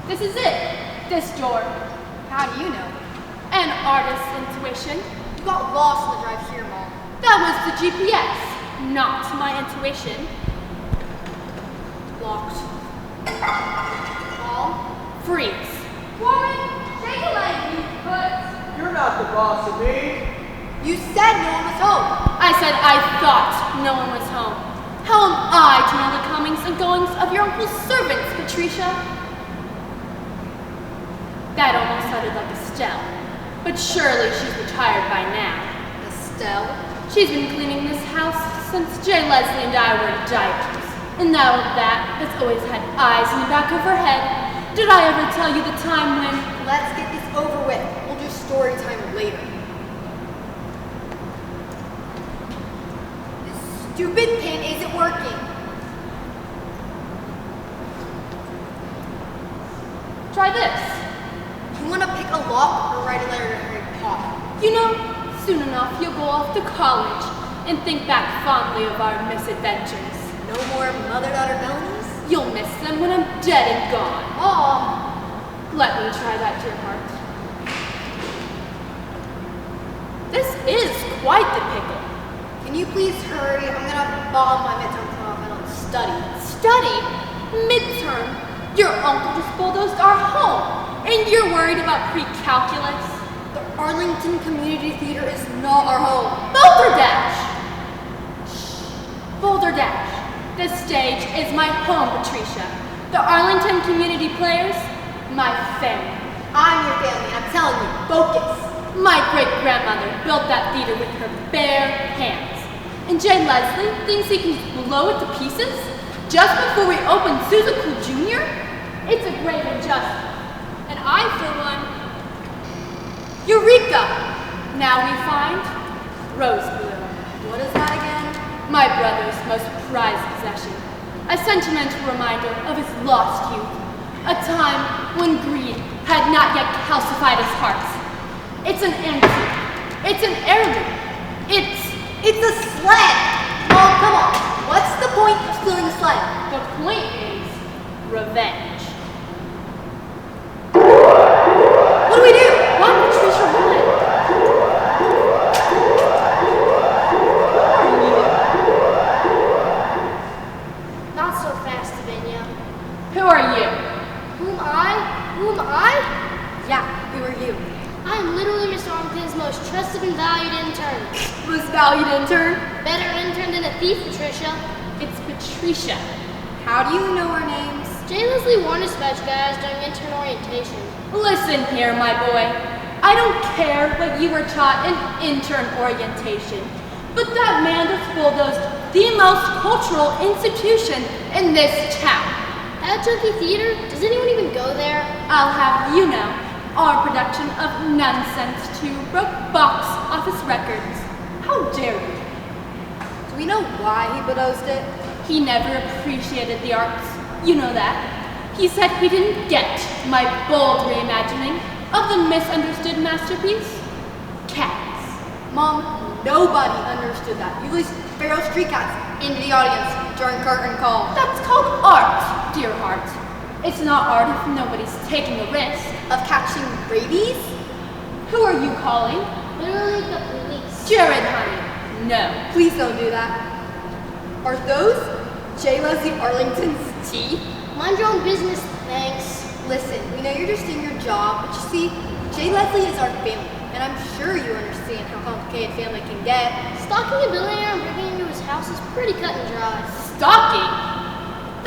This is it. This door. How do you know? An artist's intuition. You got lost on the drive here, Mom. That was the GPS, not my intuition. Locked. Mom? Freeze. Woman, take a leg, you put. You're not the boss of me. You said no one was home. I said I thought no one was home. How am I to know the comings and goings of your uncle's servants, Patricia? That almost sounded like Estelle, but surely she's retired by now. Estelle? She's been cleaning this house since Jay, Leslie, and I were in diapers. And now that has always had eyes in the back of her head. Did I ever tell you the time when... Let's get this over with. We'll do story time later. This stupid pin isn't working. Try this. You want to pick a lock or write a letter to Harry Potter? You know, soon enough you'll go off to college and think back fondly of our misadventures. No more mother-daughter felonies? You'll miss them when I'm dead and gone. Aw. Let me try that, dear heart. This is quite the pickle. Can you please hurry? I'm gonna bomb my midterm off. I don't study. Study? Midterm? Your uncle just bulldozed our home, and you're worried about pre-calculus? The Arlington Community Theater is not our home. Boulder Dash! Shh. Boulder Dash. This stage is my home, Patricia. The Arlington Community Players, my family. I'm your family. I'm telling you, focus. My great-grandmother built that theater with her bare hands. And Jay Leslie thinks he can blow it to pieces just before we open Suzaku Jr.? It's a grave injustice. And I, for one, Eureka! Now we find Rose Blue. What is that again? My brother's most prized possession. A sentimental reminder of his lost youth. A time when greed had not yet calcified his heart. It's an antique. It's an heirloom. It's a sled! Mom, come on. What's the point of stealing a sled? The point is revenge. What do we do? What, Patricia, what? Not so fast, Lavinia. Who are you? Who am I? Who am I? Yeah, who are you? I am literally Mr. Arlington's most trusted and valued intern. Most valued intern? Better intern than a thief, Patricia. It's Patricia. How do you know our names? Jay Leslie warned us about you guys during intern orientation. Listen here, my boy. I don't care what you were taught in intern orientation, but that man just bulldozed the most cultural institution in this town. At Junkie Theater? Does anyone even go there? I'll have you know, our production of Nonsense 2 broke box office records. How dare you? Do we know why he bulldozed it? He never appreciated the arts. You know that. He said he didn't get my bold reimagining of the misunderstood masterpiece, Cats. Mom, nobody understood that. You released feral street cats into the audience during curtain call. That's called art, dear heart. It's not art if nobody's taking a risk. Of catching rabies? Who are you calling? Literally the police. Jared, honey. No. Please don't do that. Are those J. Leslie Arlington's teeth? Mind your own business, thanks. Listen, we know you're just doing your job, but you see, J. Leslie is our family, and I'm sure you understand how complicated family can get. Stalking a billionaire and breaking into his house is pretty cut and dry. Stalking?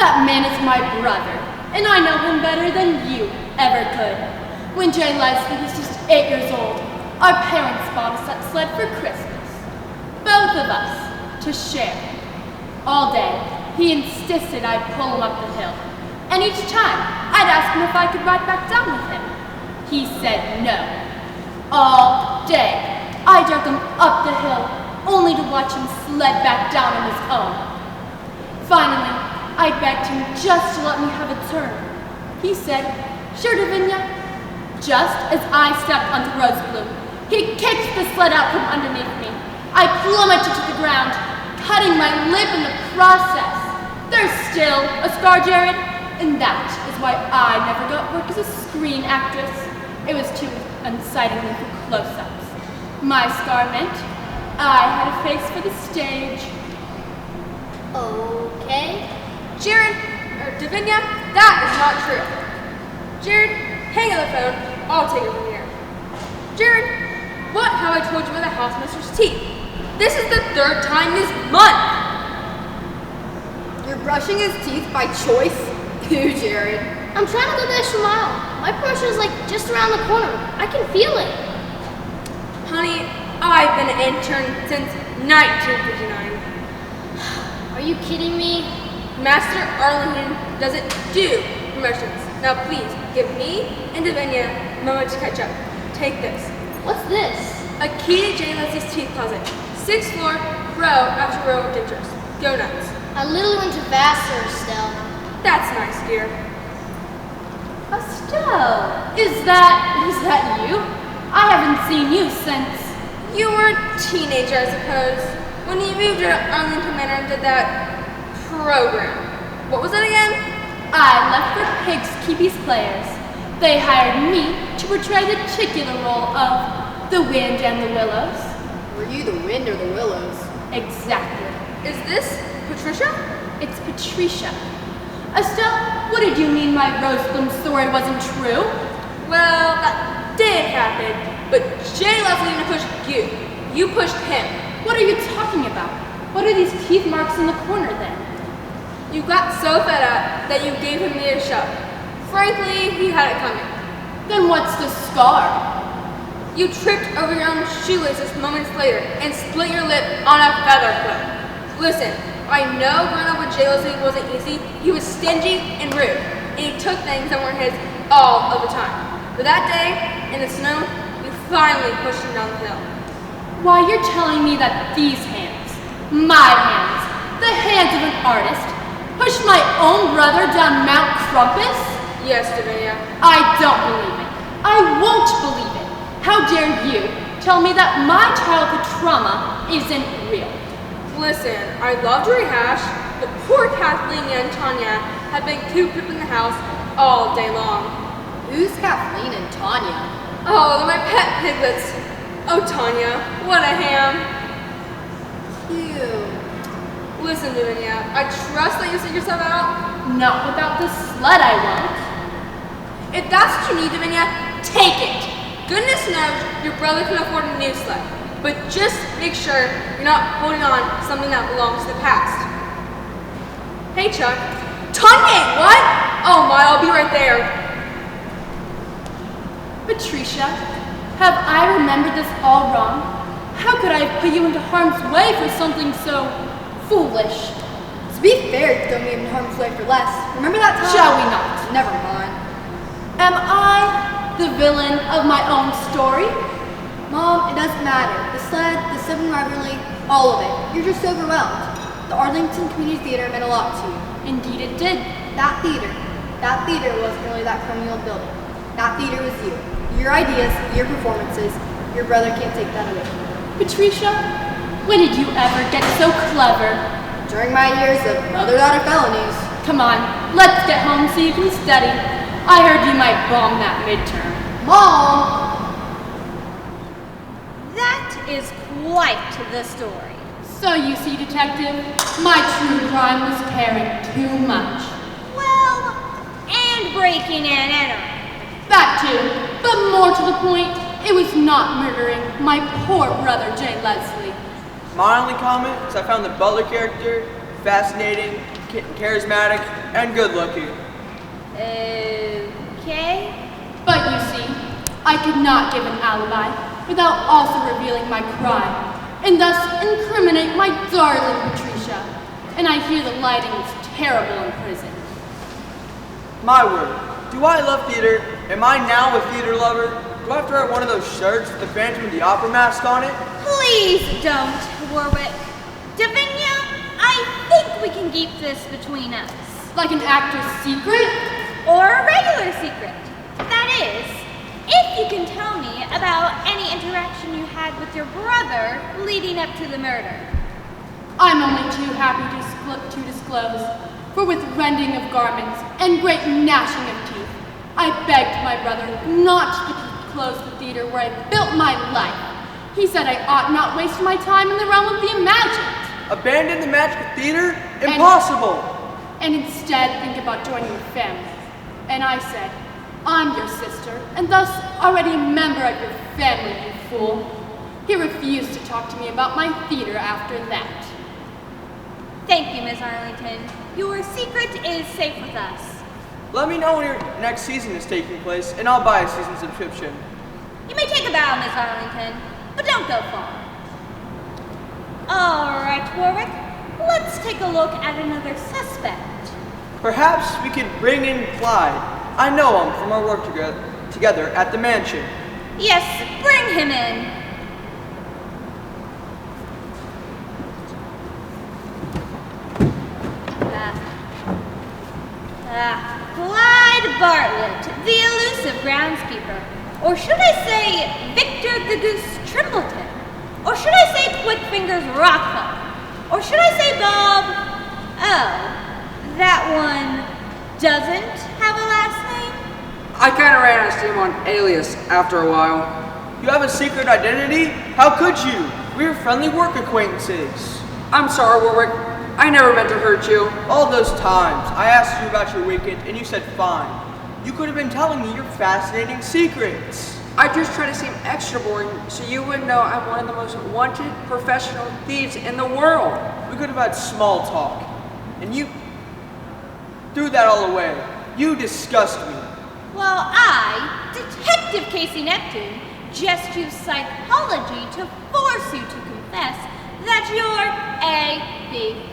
That man is my brother, and I know him better than you ever could. When Jay Leslie was just 8 years old, our parents bought us that sled for Christmas. Both of us, to share. All day, he insisted I'd pull him up the hill. And each time, I'd ask him if I could ride back down with him. He said no. All day, I dragged him up the hill, only to watch him sled back down on his own. Finally, I begged him just to let me have a turn. He said, "Sure, Davinia." Just as I stepped onto Rose Bloom, he kicked the sled out from underneath me. I plummeted to the ground, cutting my lip in the process. There's still a scar, Jared, and that is why I never got work as a screen actress. It was too unsightly for close-ups. My scar meant I had a face for the stage. Okay. Jared, or Davinia, that is not true. Jared, hang on the phone. I'll take it from here. Jared, what have I told you about the housemaster's teeth? This is the 3rd time this month. You're brushing his teeth by choice? Ew, Jared. I'm trying to go the extra mile. My promotion is like just around the corner. I can feel it. Honey, I've been an intern since 1959. Are you kidding me? Master Arlington doesn't do promotions. Now please, give me and Davinia a moment to catch up. Take this. What's this? A key to Jane Leslie's teeth closet. 6th floor, row after row of dentures. Go nuts. A little into Vassar, Estelle. That's nice, dear. Estelle, is that you? I haven't seen you since. You were a teenager, I suppose, when you moved to Arlington Manor and did that program. What was it again? I left for Pigs Keepy's Players. They hired me to portray the titular role of the Wind and the Willows. Were you the wind or the willows? Exactly. Is this Patricia? It's Patricia. Estelle, what did you mean my Rosebloom story wasn't true? Well, that did happen, but Jay Leslie didn't push you. You pushed him. What are you talking about? What are these teeth marks in the corner then? You got so fed up that you gave him the shove. Frankly, he had it coming. Then what's the scar? You tripped over your own shoelaces moments later and split your lip on a feather clip. Listen, I know growing up with Jay Leslie wasn't easy. He was stingy and rude, and he took things that weren't his all of the time. But that day, in the snow, you finally pushed him down the hill. Why, you're telling me that these hands, my hands, the hands of an artist, pushed my own brother down Mount Crumpus? Yes, Davinia. I don't believe it. I won't believe it. How dare you tell me that my childhood trauma isn't real? Listen, I'd love to rehash, but poor Kathleen and Tanya have been cooped up in the house all day long. Who's Kathleen and Tanya? Oh, they're my pet piglets. Oh, Tanya, what a ham. Cute. Listen, Davinia, I trust that you sent yourself out. Not without the sled, I won't. If that's what you need, Davinia, take it. Goodness knows your brother can afford a new sled, but just make sure you're not holding on to something that belongs to the past. Hey, Chuck. Tanya, what? Oh my, I'll be right there. Patricia, have I remembered this all wrong? How could I have put you into harm's way for something so foolish? To be fair, you throw me in harm's way for less. Remember that time? Shall we not? Never mind. Am I the villain of my own story? Mom, it doesn't matter. The sled, the sibling rivalry, all of it. You're just overwhelmed. The Arlington Community Theater meant a lot to you. Indeed it did. That theater wasn't really that crummy old building. That theater was you. Your ideas, your performances. Your brother can't take that away from you. Patricia, when did you ever get so clever? During my years of other daughter felonies. Come on, let's get home so you can study. I heard you might bomb that midterm. Mom! That is quite the story. So you see, Detective, my true crime was caring too much. Well, and breaking and entering. That too, but more to the point, it was not murdering my poor brother, Jay Leslie. My only comment is I found the Butler character fascinating, charismatic, and good-looking. Okay. But you see, I could not give an alibi without also revealing my crime, and thus incriminate my darling Patricia. And I hear the lighting is terrible in prison. My word, do I love theater? Am I now a theater lover? Do I have to wear one of those shirts with the Phantom of the Opera mask on it? Please don't, Warwick. Davinia, I think we can keep this between us. Like an actor's secret? Or a regular secret. That is, if you can tell me about any interaction you had with your brother leading up to the murder. I'm only too happy to disclose for with rending of garments and great gnashing of teeth, I begged my brother not to close the theater where I built my life. He said I ought not waste my time in the realm of the imagined. Abandon the magical theater? Impossible! And instead think about joining your family. And I said, I'm your sister, and thus already a member of your family, you fool. He refused to talk to me about my theater after that. Thank you, Miss Arlington. Your secret is safe with us. Let me know when your next season is taking place, and I'll buy a season subscription. You may take a bow, Miss Arlington, but don't go far. All right, Warwick, let's take a look at another suspect. Perhaps we could bring in Clyde. I know him from our work together at the mansion. Yes, bring him in. Clyde Bartlett, the elusive groundskeeper. Or should I say Victor the Goose Trimbleton? Or should I say Quickfingers Rockfell? Or should I say Bob? Oh, that one doesn't have a last name? I kind of ran out of steam on Alias after a while. You have a secret identity? How could you? We're friendly work acquaintances. I'm sorry, Warwick. I never meant to hurt you. All those times, I asked you about your weekend and you said fine. You could have been telling me your fascinating secrets. I just try to seem extra boring so you would know I'm one of the most wanted professional thieves in the world. We could have had small talk, and you threw that all away. You disgust me. Well, I, Detective Casey Neptune, just use psychology to force you to confess that you're a thief.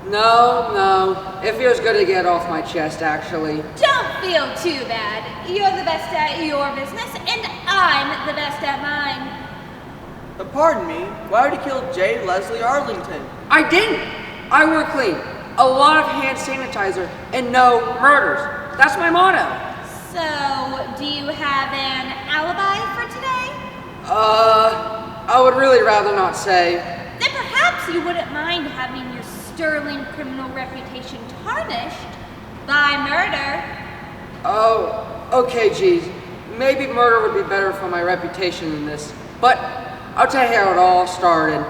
No, it feels good to get off my chest, actually. Don't feel too bad. You're the best at your business, and I'm the best at mine. Pardon me, why would you kill J. Leslie Arlington? I didn't. I work clean. A lot of hand sanitizer and no murders. That's my motto. So, do you have an alibi for today? I would really rather not say. Then perhaps you wouldn't mind having your sterling criminal reputation tarnished by murder. Oh, okay, geez. Maybe murder would be better for my reputation than this. But I'll tell you how it all started.